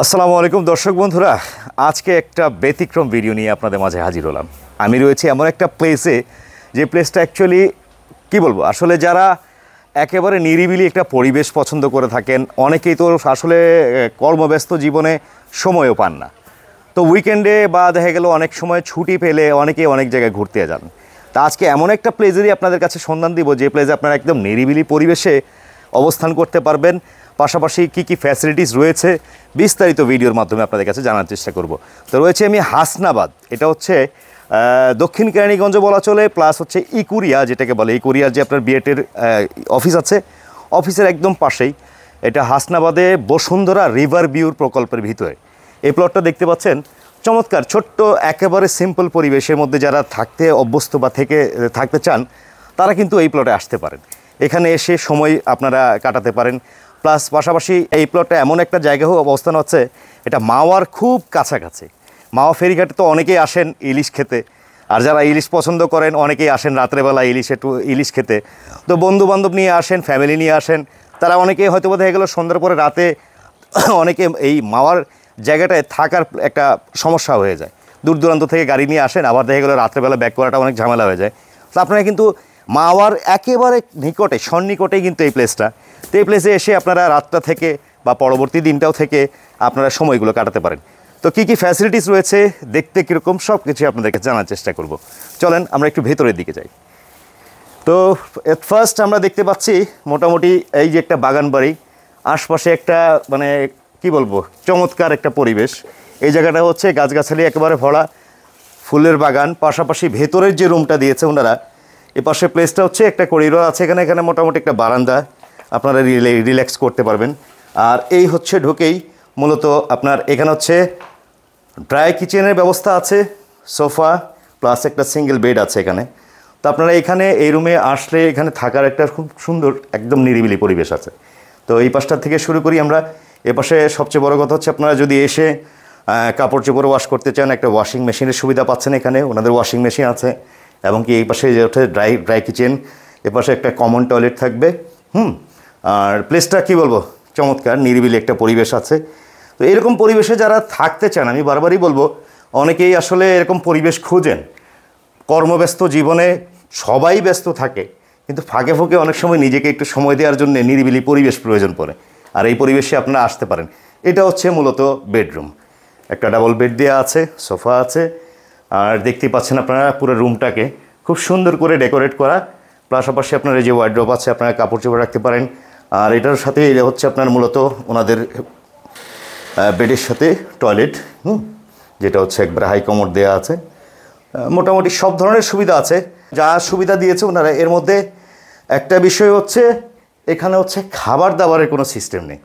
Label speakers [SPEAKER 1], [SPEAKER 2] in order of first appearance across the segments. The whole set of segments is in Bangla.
[SPEAKER 1] আসসালামু আলাইকুম দর্শক বন্ধুরা, আজকে একটা ব্যতিক্রম ভিডিও নিয়ে আপনাদের মাঝে হাজির হলাম। আমি রয়েছি এমন একটা প্লেসে, যে প্লেসটা অ্যাকচুয়ালি কী বলবো, আসলে যারা একেবারে নিরিবিলি একটা পরিবেশ পছন্দ করে থাকেন, অনেকেই তো আসলে কর্মব্যস্ত জীবনে সময়ও পান না। তো উইকেন্ডে বা দেখা গেল অনেক সময় ছুটি পেলে অনেকেই অনেক জায়গায় ঘুরতে যান। তা আজকে এমন একটা প্লেসেরই আপনাদের কাছে সন্ধান দিব, যে প্লেসে আপনারা একদম নিরিবিলি পরিবেশে অবস্থান করতে পারবেন, পাশাপাশি কী কী ফ্যাসিলিটিস রয়েছে বিস্তারিত ভিডিওর মাধ্যমে আপনাদের কাছে জানার চেষ্টা করব। তো রয়েছে আমি হাসনাবাদ, এটা হচ্ছে দক্ষিণ কেরানীগঞ্জ বলা চলে, প্লাস হচ্ছে ইকুরিয়া যেটাকে বলে, ইকুরিয়ার যে আপনার বিএটের অফিস আছে, অফিসের একদম পাশেই এটা হাসনাবাদে বসুন্ধরা রিভার ভিউর প্রকল্পের ভিতরে এই প্লটটা দেখতে পাচ্ছেন। চমৎকার ছোট্ট একেবারে সিম্পল পরিবেশের মধ্যে যারা থাকতে অভ্যস্ত বা থাকতে চান, তারা কিন্তু এই প্লটে আসতে পারেন। এখানে এসে সময় আপনারা কাটাতে পারেন। প্লাস পাশাপাশি এই প্লটটা এমন একটা জায়গা অবস্থান হচ্ছে, এটা মাওয়ার খুব কাছাকাছি। মাওয়া ফেরিঘাটে তো অনেকেই আসেন ইলিশ খেতে, আর যারা ইলিশ পছন্দ করেন অনেকেই আসেন রাত্রেবেলা ইলিশ খেতে। তো বন্ধুবান্ধব নিয়ে আসেন, ফ্যামিলি নিয়ে আসেন, তারা অনেকেই হয়তো দেখা গেলো সন্ধ্যার পরে রাতে অনেকে এই মাওয়ার জায়গাটায় থাকার একটা সমস্যা হয়ে যায়। দূর দূরান্ত থেকে গাড়ি নিয়ে আসেন, আবার দেখা গেলো রাত্রেবেলা ব্যাক করাটা অনেক ঝামেলা হয়ে যায়। তো আপনারা কিন্তু মাওয়ার একেবারে নিকটে সন্নিকটেই কিন্তু এই প্লেসটা। তো এই প্লেসে এসে আপনারা রাতটা থেকে বা পরবর্তী দিনটাও থেকে আপনারা সময়গুলো কাটাতে পারেন। তো কী কী ফ্যাসিলিটিস রয়েছে, দেখতে কীরকম, সব কিছু আপনাদেরকে জানার চেষ্টা করব। চলেন আমরা একটু ভেতরের দিকে যাই। তো এট ফার্স্ট আমরা দেখতে পাচ্ছি মোটামুটি এই যে একটা বাগান বাড়ি, আশপাশে একটা মানে কি বলবো চমৎকার একটা পরিবেশ। এই জায়গাটা হচ্ছে গাছগাছালি একেবারে ভরা, ফুলের বাগান, পাশাপাশি ভেতরের যে রুমটা দিয়েছে ওনারা, এ পাশে প্লেসটা হচ্ছে একটা করিডোর আছে, এখানে মোটামুটি একটা বারান্দা, আপনারা রিল্যাক্স করতে পারবেন। আর এই হচ্ছে ঢুকেই মূলত আপনার এখানে হচ্ছে ড্রাই কিচেনের ব্যবস্থা আছে, সোফা প্লাস একটা সিঙ্গেল বেড আছে এখানে। তো আপনারা এখানে এই রুমে আসলে এখানে থাকার একটা খুব সুন্দর একদম নিরিবিলি পরিবেশ আছে। তো এই পাশটা থেকে শুরু করি আমরা। এ পাশে সবচেয়ে বড় কথা হচ্ছে, আপনারা যদি এসে কাপড় চোপড় ওয়াশ করতে চান, একটা ওয়াশিং মেশিনের সুবিধা পাচ্ছেন এখানে, ওনাদের ওয়াশিং মেশিন আছে। এবং কি এই পাশে যে ওঠে ড্রাই কিচেন, এ পাশে একটা কমন টয়লেট থাকবে। আর প্লেসটা কী বলবো, চমৎকার নিরিবিলি একটা পরিবেশ আছে। তো এরকম পরিবেশে যারা থাকতে চান, আমি বারবারই বলবো, অনেকেই আসলে এরকম পরিবেশ খুঁজেন। কর্মব্যস্ত জীবনে সবাই ব্যস্ত থাকে, কিন্তু ফাঁকে ফাঁকে অনেক সময় নিজেকে একটু সময় দেওয়ার জন্য নিরিবিলি পরিবেশ প্রয়োজন পড়ে, আর এই পরিবেশে আপনারা আসতে পারেন। এটা হচ্ছে মূলত বেডরুম, একটা ডাবল বেড দেওয়া আছে, সোফা আছে, আর দেখতেই পাচ্ছেন আপনারা পুরো রুমটাকে খুব সুন্দর করে ডেকোরেট করা। পাশাপাশি আপনার এই যে ওয়ার্ড্রোব আছে, আপনারা কাপড় চোপড় রাখতে পারেন। আর এটার সাথে এটা হচ্ছে আপনার মূলত ওনাদের বেডের সাথে টয়লেট, যেটা হচ্ছে একবার হাই কমোড দেওয়া আছে। মোটামুটি সব ধরনের সুবিধা আছে, যা সুবিধা দিয়েছে ওনারা। এর মধ্যে একটা বিষয় হচ্ছে, এখানে হচ্ছে খাবার দাবারের কোনো সিস্টেম নেই।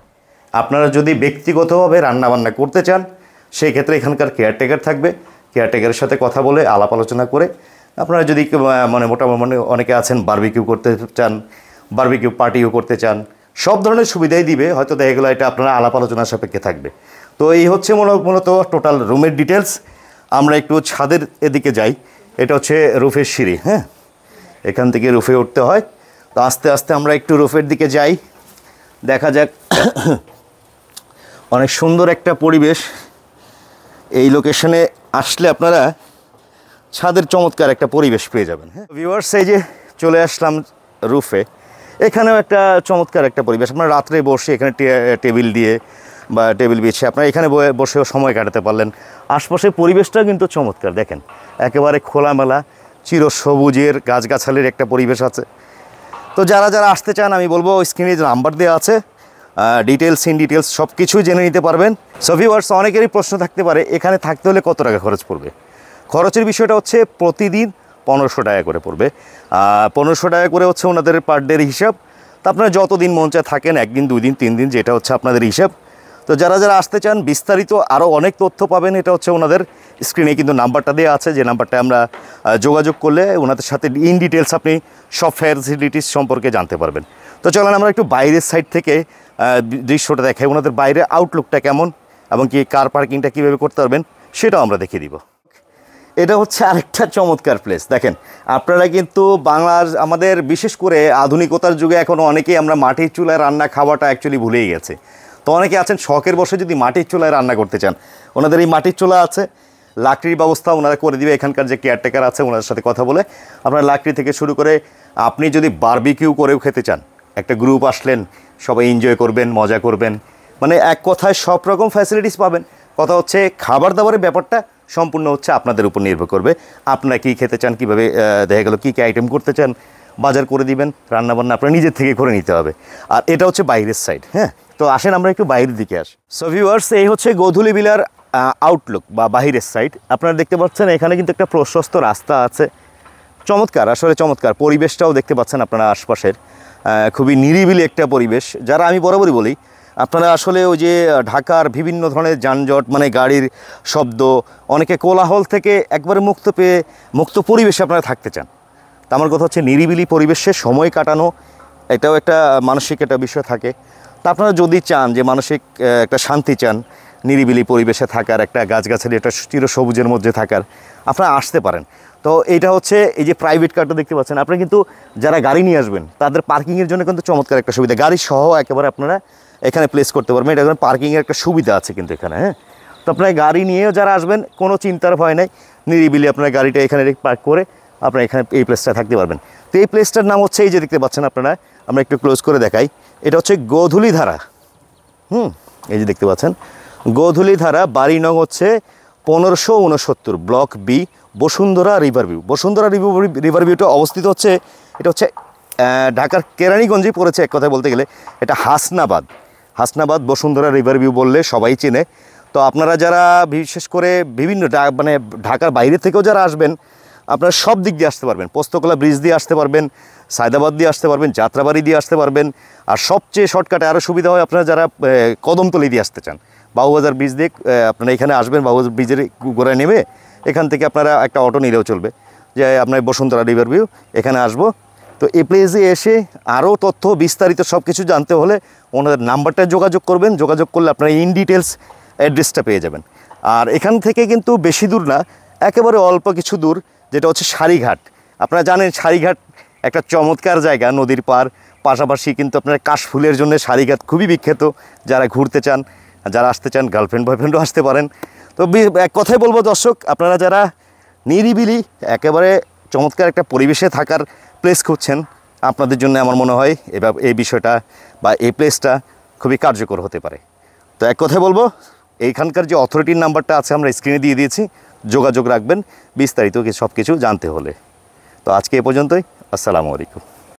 [SPEAKER 1] আপনারা যদি ব্যক্তিগতভাবে রান্নাবান্না করতে চান, সেই ক্ষেত্রে এখানকার কেয়ারটেকার থাকবে, কেয়ারটেকারের সাথে কথা বলে আলাপ আলোচনা করে আপনারা যদি মোটামুটি অনেকে আছেন বারবিকিউ করতে চান, বারবিকিউ পার্টিও করতে চান, সব ধরনের সুবিধাই দিবে। হয়তো দেখা গেলো এটা আপনারা আলাপ আলোচনার সাপেক্ষে থাকবে। তো এই হচ্ছে মূলত টোটাল রুমের ডিটেলস। আমরা একটু ছাদের এদিকে যাই। এটা হচ্ছে রুফের সিঁড়ি, এখান থেকে রুফে উঠতে হয়। তো আস্তে আস্তে আমরা একটু রুফের দিকে যাই, দেখা যাক। অনেক সুন্দর একটা পরিবেশ। এই লোকেশনে আসলে আপনারা ছাদের চমৎকার একটা পরিবেশ পেয়ে যাবেন। ভিউয়ার্স, এই যে চলে আসলাম রুফে, এখানেও একটা চমৎকার একটা পরিবেশ। আপনারা রাত্রে বসে এখানে টেবিল দিয়ে বা টেবিল বিছিয়ে আপনারা এখানে বসেও সময় কাটাতে পারলেন। আশপাশের পরিবেশটা কিন্তু চমৎকার, দেখেন একেবারে খোলামেলা চিরসবুজের গাছগাছালির একটা পরিবেশ আছে। তো যারা আসতে চান, আমি বলবো স্ক্রিনে যে নাম্বার দেওয়া আছে, ডিটেলস সব কিছুই জেনে নিতে পারবেন। সো ভিউয়ার্স, অনেকেরই প্রশ্ন থাকতে পারে এখানে থাকতে হলে কত টাকা খরচ পড়বে। খরচের বিষয়টা হচ্ছে প্রতিদিন 1500 টাকা করে পড়বে। 1500 টাকা করে হচ্ছে ওনাদের পার ডের হিসাব। তো আপনারা যতদিন মন চায় থাকেন, 1 দিন 2 দিন 3 দিন, যেটা হচ্ছে আপনাদের হিসাব। তো যারা আসতে চান, বিস্তারিত আরও অনেক তথ্য পাবেন। এটা হচ্ছে ওনাদের স্ক্রিনে কিন্তু নাম্বারটা দেওয়া আছে, যে নাম্বারটা আমরা যোগাযোগ করলে ওনাদের সাথে ইন ডিটেলস আপনি সব ফ্যাসিলিটিস সম্পর্কে জানতে পারবেন। তো চলেন আমরা একটু বাইরের সাইড থেকে দৃশ্যটা দেখাই, ওনাদের বাইরের আউটলুকটা কেমন এবং কি কার পার্কিংটা কীভাবে করতে পারবেন সেটাও আমরা দেখিয়ে দিব। এটা হচ্ছে আরেকটা চমৎকার প্লেস। দেখেন আপনারা কিন্তু বাংলার আমাদের বিশেষ করে আধুনিকতার যুগে এখন অনেকেই আমরা মাটির চুলায় রান্না খাওয়াটা অ্যাকচুয়ালি ভুলেই গেছে। তো অনেকে আছেন শখের বসে যদি মাটির চুলায় রান্না করতে চান, ওনাদের এই মাটির চুলা আছে, লাকড়ির ব্যবস্থা ওনারা করে দিবে। এখানকার যে কেয়ারটেকার আছে ওনাদের সাথে কথা বলে আপনার লাকড়ি থেকে শুরু করে আপনি যদি বারবিকিউ করেও খেতে চান, একটা গ্রুপ আসলেন, সবাই এনজয় করবেন, মজা করবেন, মানে এক কথায় সব রকম ফ্যাসিলিটিস পাবেন। কথা হচ্ছে খাবার দাবারের ব্যাপারটা সম্পূর্ণ হচ্ছে আপনাদের উপর নির্ভর করবে, আপনারা কী খেতে চান, কীভাবে দেখা গেলো কী কী আইটেম করতে চান, বাজার করে দিবেন, রান্নাবান্না আপনারা নিজের থেকে করে নিতে হবে। আর এটা হচ্ছে বাইরের সাইড। হ্যাঁ, তো আসেন আমরা একটু বাইরের দিকে আসি। সো ভিউয়ার্স, এই হচ্ছে গোধূলি বিলার আউটলুক বা বাহিরের সাইড। আপনারা দেখতে পাচ্ছেন এখানে কিন্তু একটা প্রশস্ত রাস্তা আছে, চমৎকার, আসলে চমৎকার। পরিবেশটাও দেখতে পাচ্ছেন আপনারা আশপাশের, খুবই নিরিবিলি একটা পরিবেশ। যারা আমি বরাবরই বলি আপনারা আসলে ওই যে ঢাকার বিভিন্ন ধরনের যানজট, মানে গাড়ির শব্দ, অনেকে কোলাহল থেকে একবারে মুক্ত পরিবেশে আপনারা থাকতে চান। তা আমার কথা হচ্ছে নিরিবিলি পরিবেশে সময় কাটানো, এটাও একটা মানসিক একটা বিষয় থাকে। তা আপনারা যদি চান যে মানসিক একটা শান্তি চান, নিরিবিলি পরিবেশে থাকার, একটা গাছগাছালি একটা চিরসবুজের মধ্যে থাকার, আপনারা আসতে পারেন। তো এইটা হচ্ছে এই যে প্রাইভেট কারটা দেখতে পাচ্ছেন, আপনারা কিন্তু যারা গাড়ি নিয়ে আসবেন তাদের পার্কিংয়ের জন্য কিন্তু চমৎকার একটা সুবিধা, গাড়ি সহ একেবারে আপনারা এখানে প্লেস করতে পারবেন। এটা পার্কিংয়ের একটা সুবিধা আছে কিন্তু এখানে। হ্যাঁ, তো আপনারা গাড়ি নিয়েও যারা আসবেন কোনো চিন্তার ভয় নেই, নিরিবিলি আপনারা গাড়িটা এখানে পার্ক করে আপনারা এখানে এই প্লেসটা থাকতে পারবেন। তো এই প্লেসটার নাম হচ্ছে, এই যে দেখতে পাচ্ছেন আপনারা, আমরা একটু ক্লোজ করে দেখাই, এটা হচ্ছে গোধূলিধারা। এই যে দেখতে পাচ্ছেন গোধূলিধারা, বাড়ি নং হচ্ছে 1569, block B, Bashundhara river view. Bashundhara river ভিউটা অবস্থিত হচ্ছে, এটা হচ্ছে ঢাকার কেরানীগঞ্জেই পড়েছে এক কথায় বলতে গেলে। এটা হাসনাবাদ বসুন্ধরা রিভার ভিউ বললে সবাই চেনে। তো আপনারা যারা বিশেষ করে বিভিন্ন মানে ঢাকার বাইরে থেকেও যারা আসবেন, আপনারা সব দিক দিয়ে আসতে পারবেন। পোস্তকলা ব্রিজ দিয়ে আসতে পারবেন, সায়দাবাদ দিয়ে আসতে পারবেন, যাত্রাবাড়ি দিয়ে আসতে পারবেন। আর সবচেয়ে শর্টকাটে আরও সুবিধা হয় আপনারা যারা কদমতলি দিয়ে আসতে চান, বাবুবাজার ব্রিজ দিয়ে আপনারা এখানে আসবেন, বাবুবাজার ব্রিজের গোড়ায় নেমে এখান থেকে আপনারা একটা অটো নিলেও চলবে, যে আপনার বসুন্ধরা রিভার ভিউ এখানে আসবো। তো এই প্লেসে এসে আরও তথ্য বিস্তারিত সব কিছু জানতে হলে ওনাদের নাম্বারটায় যোগাযোগ করবেন। যোগাযোগ করলে আপনারা ইন ডিটেলস অ্যাড্রেসটা পেয়ে যাবেন। আর এখান থেকে কিন্তু বেশি দূর না, একেবারে অল্প কিছু দূর, যেটা হচ্ছে সারিঘাট। আপনারা জানেন সারিঘাট একটা চমৎকার জায়গা, নদীর পার, পাশাপাশি কিন্তু আপনার কাশফুলের জন্য সারিঘাট খুবই বিখ্যাত। যারা ঘুরতে চান, যারা আসতে চান, গার্লফ্রেন্ড বয়ফ্রেন্ডও আসতে পারেন। তো এক কথাই বলবো দর্শক, আপনারা যারা নিরিবিলি একেবারে চমৎকার একটা পরিবেশে থাকার প্লেস খুঁজছেন, আপনাদের জন্য আমার মনে হয় এই বিষয়টা বা এই প্লেসটা খুবই কার্যকর হতে পারে। তো এক কথায় বলবো, এইখানকার যে অথরিটির নাম্বারটা আছে আমরা স্ক্রিনে দিয়ে দিয়েছি, যোগাযোগ রাখবেন বিস্তারিত সব কিছু জানতে হলে। তো আজকে এ পর্যন্তই, আসসালামু আলাইকুম।